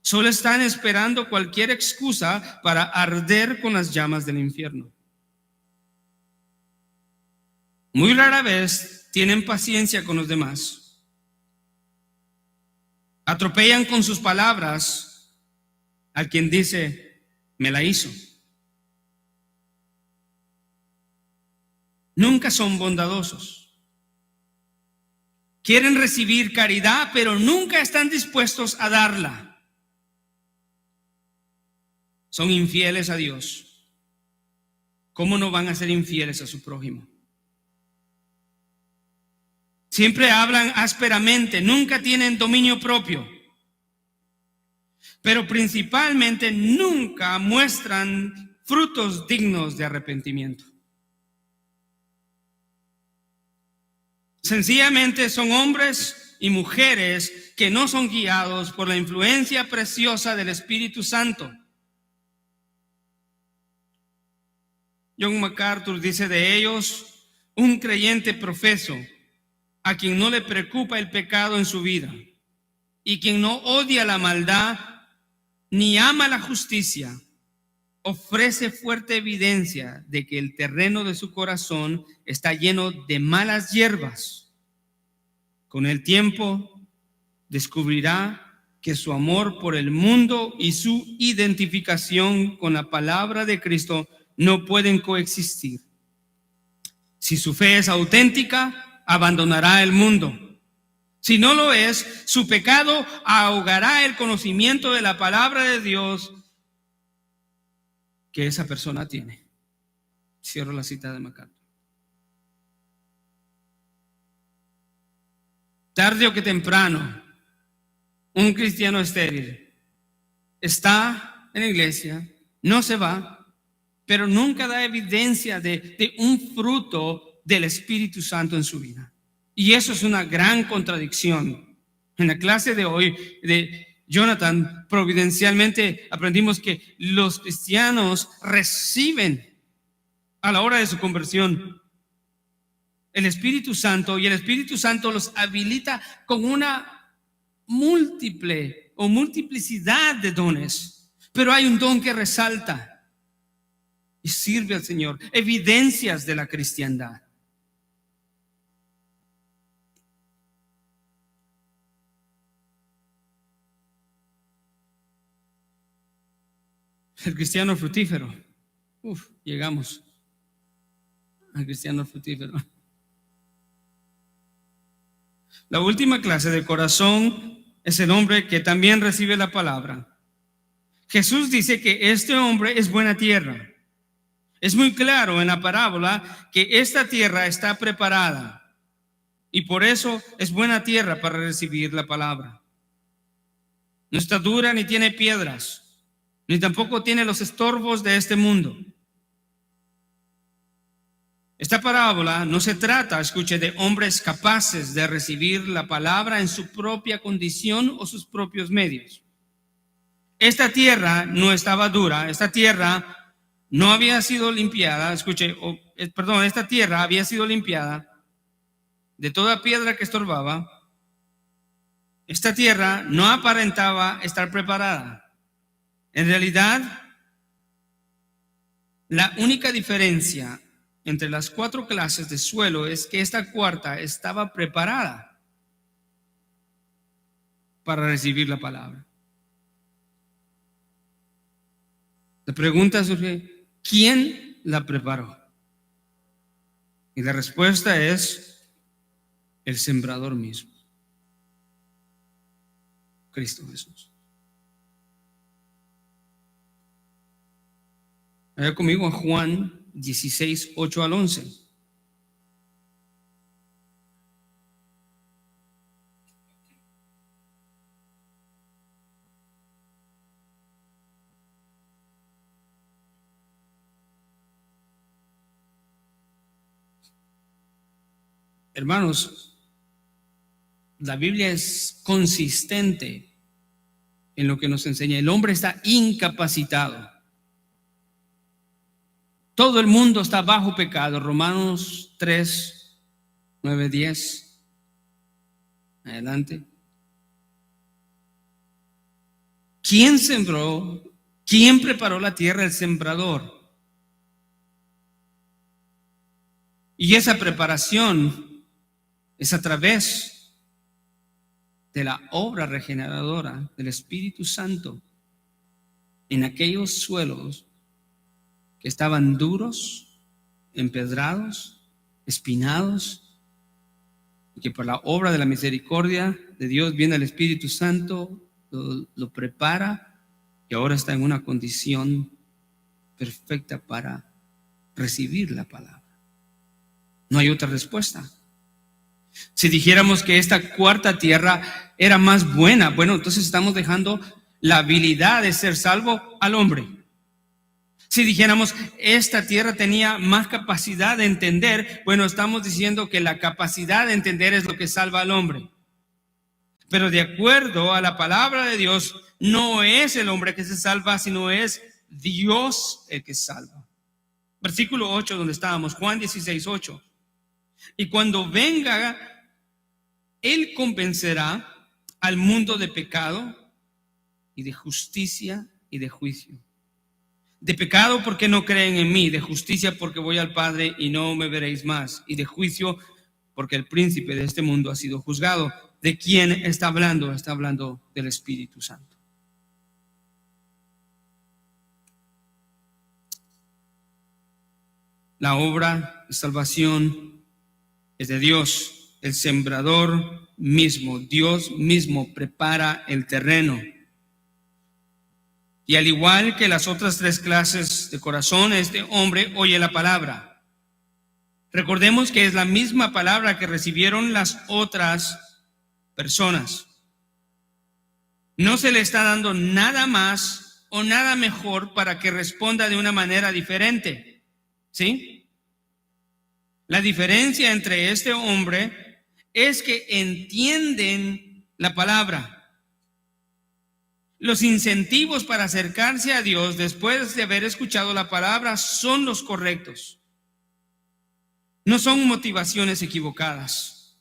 solo están esperando cualquier excusa para arder con las llamas del infierno. Muy rara vez tienen paciencia con los demás. Atropellan con sus palabras al quien dice, me la hizo. Nunca son bondadosos. Quieren recibir caridad, pero nunca están dispuestos a darla. Son infieles a Dios. ¿Cómo no van a ser infieles a su prójimo? Siempre hablan ásperamente, nunca tienen dominio propio. Pero principalmente nunca muestran frutos dignos de arrepentimiento. Sencillamente son hombres y mujeres que no son guiados por la influencia preciosa del Espíritu Santo. John MacArthur dice de ellos, un creyente profeso a quien no le preocupa el pecado en su vida y quien no odia la maldad ni ama la justicia, ofrece fuerte evidencia de que el terreno de su corazón está lleno de malas hierbas. Con el tiempo descubrirá que su amor por el mundo y su identificación con la palabra de Cristo no pueden coexistir. Si su fe es auténtica, abandonará el mundo. Si no lo es, su pecado ahogará el conocimiento de la palabra de Dios que esa persona tiene. Cierro la cita de MacArthur. Tarde o que temprano, un cristiano estéril está en la iglesia, no se va, pero nunca da evidencia de un fruto del Espíritu Santo en su vida. Y eso es una gran contradicción. En la clase de hoy de Jonathan, providencialmente aprendimos que los cristianos reciben a la hora de su conversión el Espíritu Santo, y el Espíritu Santo los habilita con una múltiple o multiplicidad de dones, pero hay un don que resalta y sirve al Señor, evidencias de la cristiandad. El cristiano fructífero. Llegamos al cristiano fructífero. La última clase de corazón es el hombre que también recibe la palabra. Jesús dice que este hombre es buena tierra. Es muy claro en la parábola que esta tierra está preparada y por eso es buena tierra para recibir la palabra. No está dura ni tiene piedras, ni tampoco tiene los estorbos de este mundo. Esta parábola no se trata, escuche, de hombres capaces de recibir la palabra en su propia condición o sus propios medios. Esta tierra no estaba dura, esta tierra no había sido limpiada, esta tierra había sido limpiada de toda piedra que estorbaba, esta tierra no aparentaba estar preparada. En realidad, la única diferencia entre las 4 clases de suelo es que esta cuarta estaba preparada para recibir la palabra. La pregunta surge, ¿quién la preparó? Y la respuesta es el sembrador mismo, Cristo Jesús. Vaya conmigo a Juan 16, 8 al 11. Hermanos, la Biblia es consistente en lo que nos enseña. El hombre está incapacitado. Todo el mundo está bajo pecado. Romanos 3, 9, 10. Adelante. ¿Quién sembró? ¿Quién preparó la tierra? El sembrador. Y esa preparación es a través de la obra regeneradora del Espíritu Santo en aquellos suelos que estaban duros, empedrados, espinados, y que por la obra de la misericordia de Dios viene el Espíritu Santo, lo prepara y ahora está en una condición perfecta para recibir la palabra. No hay otra respuesta. Si dijéramos que esta cuarta tierra era más buena, bueno, entonces estamos dejando la habilidad de ser salvo al hombre. Si dijéramos esta tierra tenía más capacidad de entender, bueno, estamos diciendo que la capacidad de entender es lo que salva al hombre. Pero de acuerdo a la palabra de Dios, no es el hombre que se salva, sino es Dios el que salva. Versículo 8, donde estábamos, Juan 16, 8. Y cuando venga, Él convencerá al mundo de pecado y de justicia y de juicio. De pecado porque no creen en mí, de justicia porque voy al Padre y no me veréis más, y de juicio porque el príncipe de este mundo ha sido juzgado. ¿De quién está hablando? Está hablando del Espíritu Santo. La obra de salvación es de Dios, el sembrador mismo. Dios mismo prepara el terreno. Y al igual que las otras 3 clases de corazón, este hombre oye la palabra. Recordemos que es la misma palabra que recibieron las otras personas. No se le está dando nada más o nada mejor para que responda de una manera diferente. ¿Sí? La diferencia entre este hombre es que entienden la palabra. Los incentivos para acercarse a Dios después de haber escuchado la palabra son los correctos. No son motivaciones equivocadas,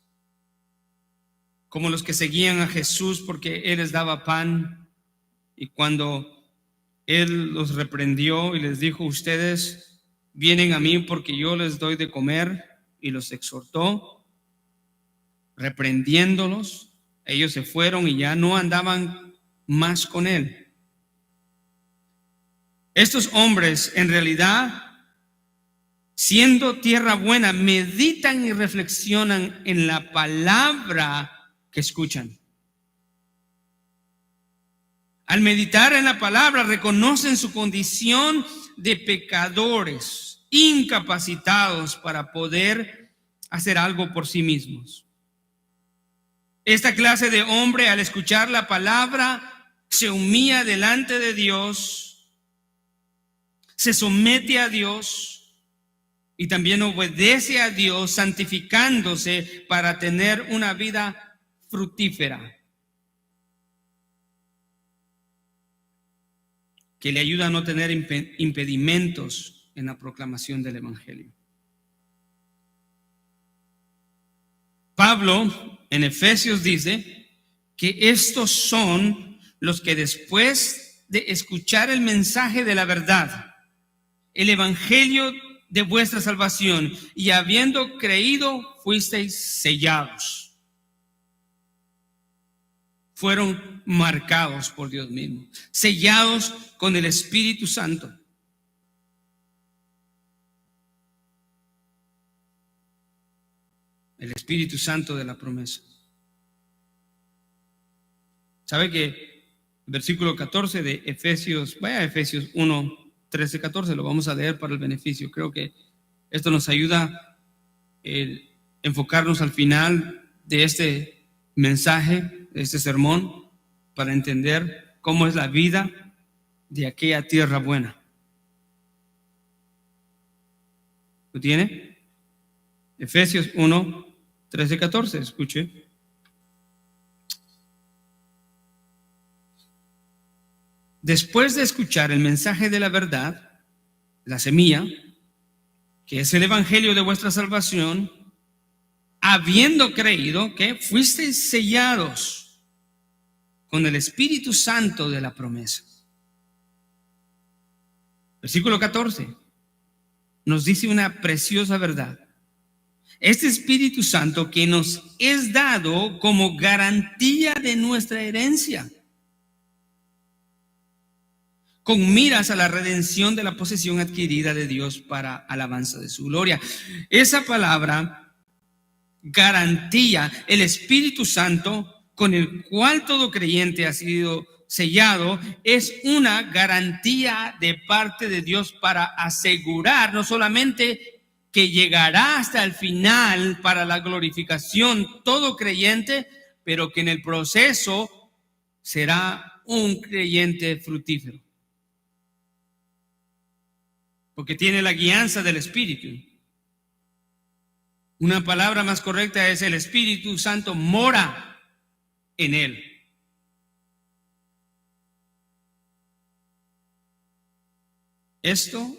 como los que seguían a Jesús porque Él les daba pan, y cuando Él los reprendió y les dijo: ustedes vienen a mí porque yo les doy de comer, y los exhortó, reprendiéndolos, ellos se fueron y ya no andaban más con Él. Estos hombres, en realidad, siendo tierra buena, meditan y reflexionan en la palabra que escuchan. Al meditar en la palabra, reconocen su condición de pecadores, incapacitados para poder hacer algo por sí mismos. Esta clase de hombre, al escuchar la palabra, se humilla delante de Dios, se somete a Dios y también obedece a Dios, santificándose para tener una vida fructífera, que le ayuda a no tener impedimentos en la proclamación del Evangelio. Pablo en Efesios dice que estos son los que después de escuchar el mensaje de la verdad, el evangelio de vuestra salvación, y habiendo creído, fuisteis sellados. Fueron marcados por Dios mismo, sellados con el Espíritu Santo. El Espíritu Santo de la promesa. ¿Sabe que el versículo 14 de Efesios, vaya a Efesios 1, 13, 14, lo vamos a leer para el beneficio? Creo que esto nos ayuda a enfocarnos al final de este mensaje, de este sermón, para entender cómo es la vida de aquella tierra buena. ¿Lo tiene? Efesios 1, 13, 14, escuche. Después de escuchar el mensaje de la verdad, la semilla, que es el evangelio de vuestra salvación, habiendo creído, que fuisteis sellados con el Espíritu Santo de la promesa. Versículo 14 nos dice una preciosa verdad. Este Espíritu Santo que nos es dado como garantía de nuestra herencia, con miras a la redención de la posesión adquirida de Dios para alabanza de su gloria. Esa palabra, garantía, el Espíritu Santo, con el cual todo creyente ha sido sellado, es una garantía de parte de Dios para asegurar no solamente que llegará hasta el final para la glorificación todo creyente, pero que en el proceso será un creyente fructífero, porque tiene la guianza del Espíritu. Una palabra más correcta es: el Espíritu Santo mora en él. Esto,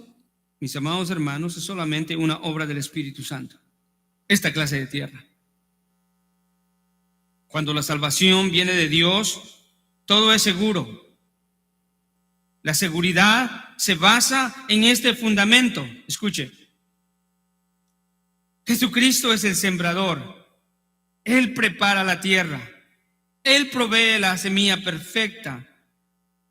mis amados hermanos, es solamente una obra del Espíritu Santo, esta clase de tierra. Cuando la salvación viene de Dios, todo es seguro. La seguridad se basa en este fundamento. Escuche. Jesucristo es el sembrador. Él prepara la tierra. Él provee la semilla perfecta.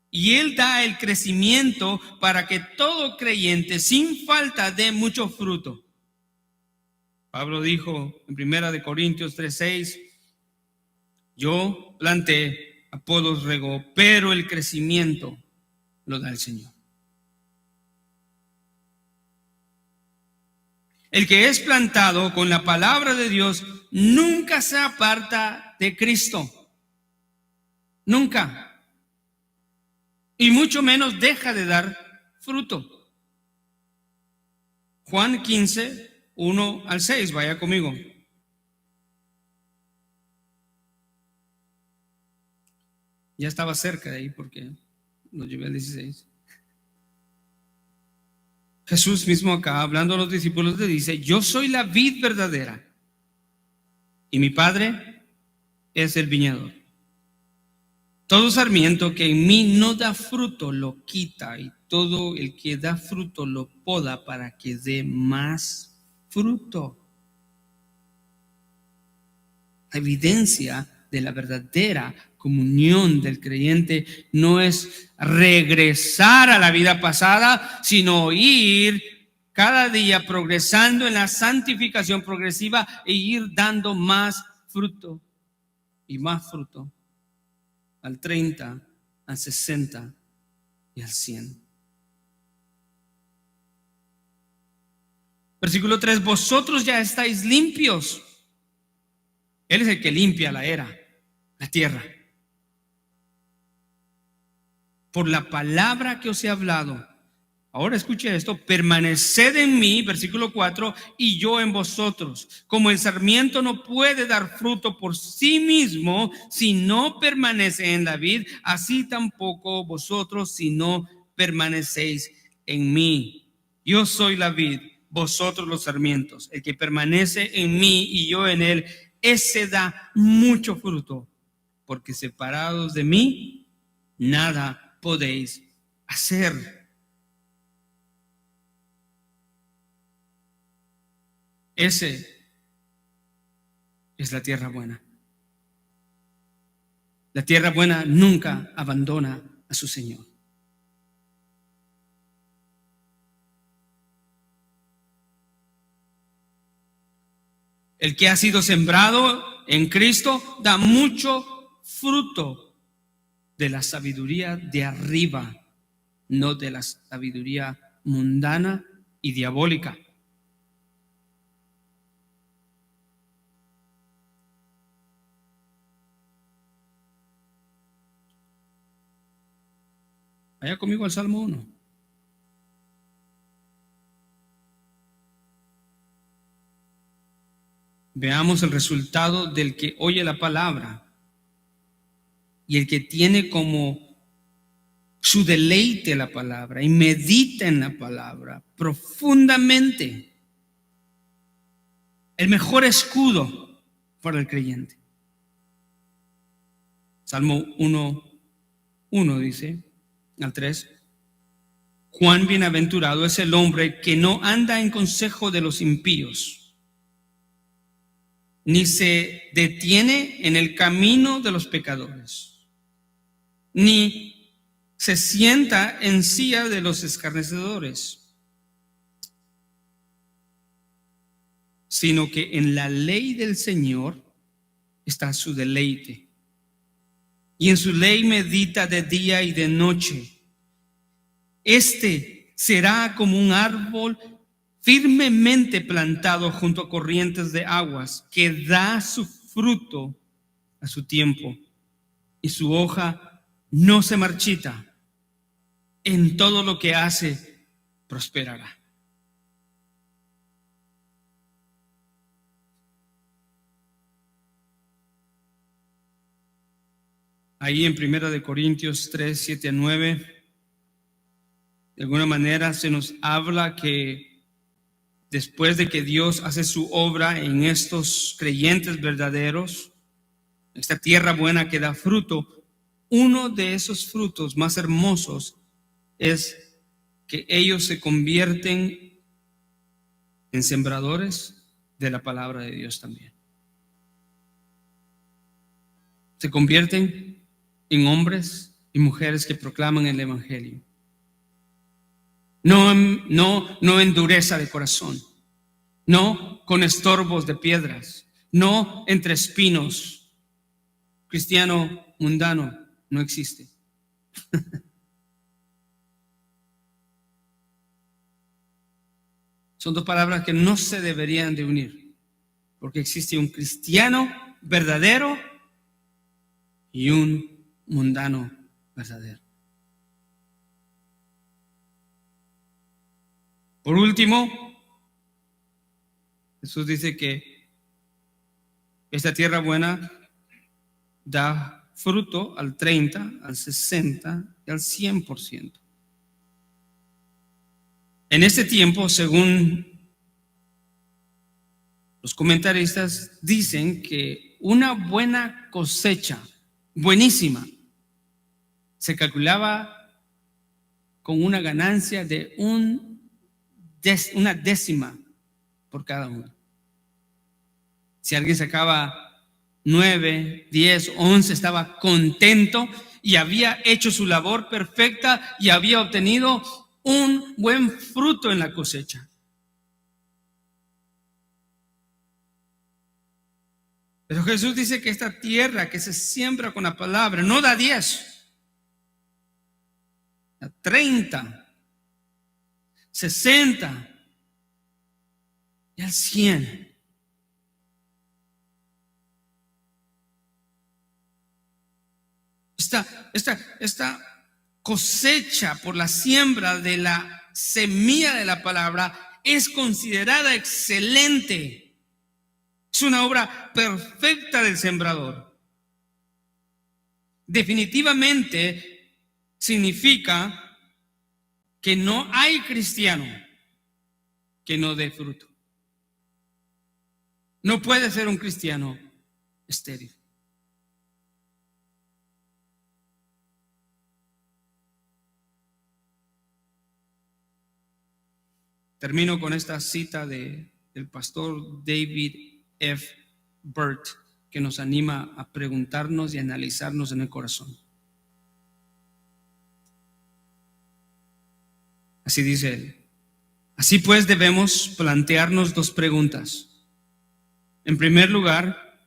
Y Él da el crecimiento para que todo creyente sin falta dé mucho fruto. Pablo dijo en 1 Corintios 3:6: yo planté, Apolos regó, pero el crecimiento lo da el Señor. El que es plantado con la palabra de Dios nunca se aparta de Cristo. Nunca. Y mucho menos deja de dar fruto. Juan 15, 1 al 6, vaya conmigo. Ya estaba cerca de ahí porque lo llevé al 16. Jesús mismo acá, hablando a los discípulos, le dice: yo soy la vid verdadera y mi Padre es el viñador. Todo sarmiento que en mí no da fruto lo quita, y todo el que da fruto lo poda para que dé más fruto. La evidencia de la verdadera comunión del creyente no es regresar a la vida pasada, sino ir cada día progresando en la santificación progresiva e ir dando más fruto y más fruto, al 30, al 60 y al 100. Versículo 3: vosotros ya estáis limpios. Él es el que limpia la tierra, por la palabra que os he hablado. Ahora escuche esto: permaneced en mí, versículo 4, y yo en vosotros. Como el sarmiento no puede dar fruto por sí mismo si no permanece en la vid, así tampoco vosotros si no permanecéis en mí. Yo soy la vid, vosotros los sarmientos. El que permanece en mí y yo en él, ese da mucho fruto, porque separados de mí, nada podéis hacer. Ese es la tierra buena. La tierra buena nunca abandona a su Señor. El que ha sido sembrado en Cristo da mucho fruto de la sabiduría de arriba, no de la sabiduría mundana y diabólica. Vaya conmigo al Salmo 1. Veamos el resultado del que oye la palabra y el que tiene como su deleite la palabra y medita en la palabra profundamente. El mejor escudo para el creyente. Salmo 1 dice al 3: cuán bienaventurado es el hombre que no anda en consejo de los impíos, ni se detiene en el camino de los pecadores, ni se sienta en silla de los escarnecedores, sino que en la ley del Señor está su deleite, y en su ley medita de día y de noche. Este será como un árbol firmemente plantado junto a corrientes de aguas, que da su fruto a su tiempo, y su hoja no se marchita. En todo lo que hace, prosperará. Ahí en 1 Corintios 3, 7 a 9, de alguna manera se nos habla que después de que Dios hace su obra en estos creyentes verdaderos, esta tierra buena que da fruto, uno de esos frutos más hermosos es que ellos se convierten en sembradores de la palabra de Dios también. Se convierten en hombres y mujeres que proclaman el evangelio. No en dureza de corazón, no con estorbos de piedras, no entre espinos. Cristiano mundano no existe. Son dos palabras que no se deberían de unir, porque existe un cristiano verdadero y un mundano verdadero. Por último, Jesús dice que esta tierra buena da fruto al 30, al 60 y al 100%. En este tiempo, según los comentaristas, dicen que una buena cosecha, buenísima, se calculaba con una ganancia de una décima por cada uno. Si alguien sacaba 9, 10, 11, estaba contento y había hecho su labor perfecta y había obtenido un buen fruto en la cosecha. Pero Jesús dice que esta tierra que se siembra con la palabra no da 10, da 30, 60 y al 100. Esta cosecha por la siembra de la semilla de la palabra es considerada excelente. Es una obra perfecta del sembrador. Definitivamente significa que no hay cristiano que no dé fruto. No puede ser un cristiano estéril. Termino con esta cita del pastor David F. Burt, que nos anima a preguntarnos y analizarnos en el corazón. Así dice él: así pues debemos plantearnos dos preguntas. En primer lugar,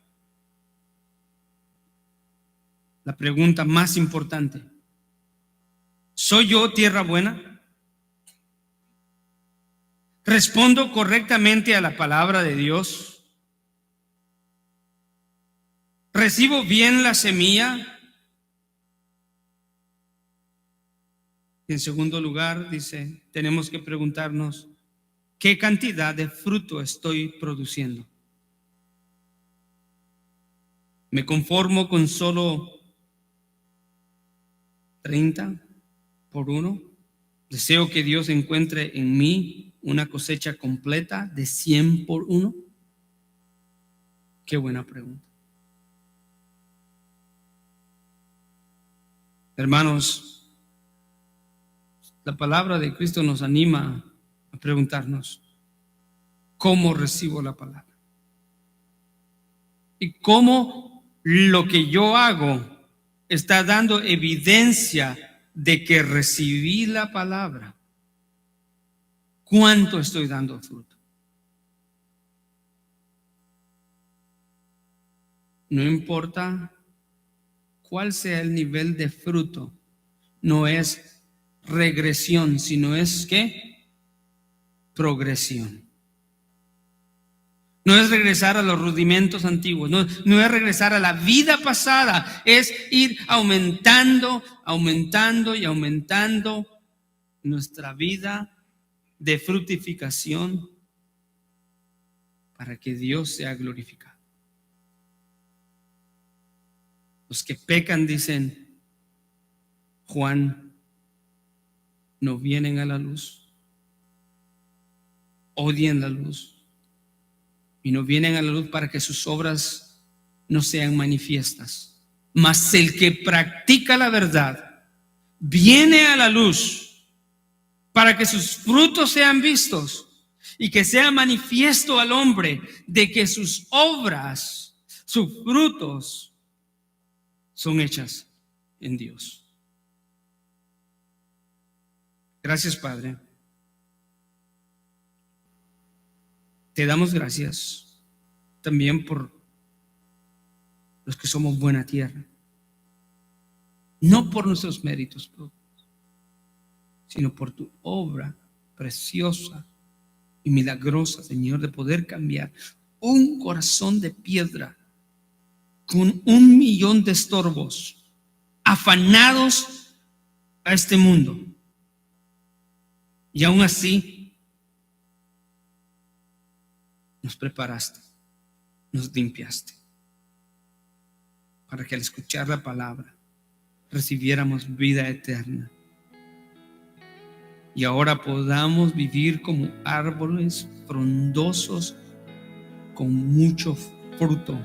la pregunta más importante: ¿soy yo tierra buena? ¿Respondo correctamente a la palabra de Dios? ¿Recibo bien la semilla? En segundo lugar, dice, tenemos que preguntarnos: ¿qué cantidad de fruto estoy produciendo? ¿Me conformo con solo 30 por 1? ¿Deseo que Dios encuentre en mí una cosecha completa de 100 por 1? Qué buena pregunta. Hermanos, la palabra de Cristo nos anima a preguntarnos: ¿cómo recibo la palabra? ¿Y cómo lo que yo hago está dando evidencia de que recibí la palabra? ¿Cuánto estoy dando fruto? No importa cuál sea el nivel de fruto, no es regresión, sino es ¿qué? Progresión. No es regresar a los rudimentos antiguos, no es regresar a la vida pasada, es ir aumentando y aumentando nuestra vida de fructificación para que Dios sea glorificado. Los que pecan, dicen Juan, no vienen a la luz, odian la luz y no vienen a la luz para que sus obras no sean manifiestas. Mas el que practica la verdad viene a la luz para que sus frutos sean vistos y que sea manifiesto al hombre de que sus obras, sus frutos son hechas en Dios. Gracias, Padre. Te damos gracias también por los que somos buena tierra, no por nuestros méritos propios, sino por tu obra preciosa y milagrosa, Señor, de poder cambiar un corazón de piedra con 1,000,000 de estorbos, afanados a este mundo. Y aún así nos preparaste, nos limpiaste, para que al escuchar la palabra recibiéramos vida eterna. Y ahora podamos vivir como árboles frondosos con mucho fruto,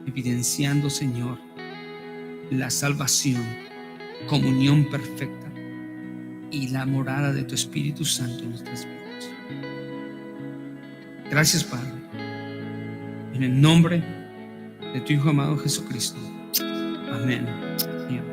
evidenciando, Señor, la salvación, comunión perfecta y la morada de tu Espíritu Santo en nuestras vidas. Gracias, Padre, en el nombre de tu Hijo amado Jesucristo. Amén y amén.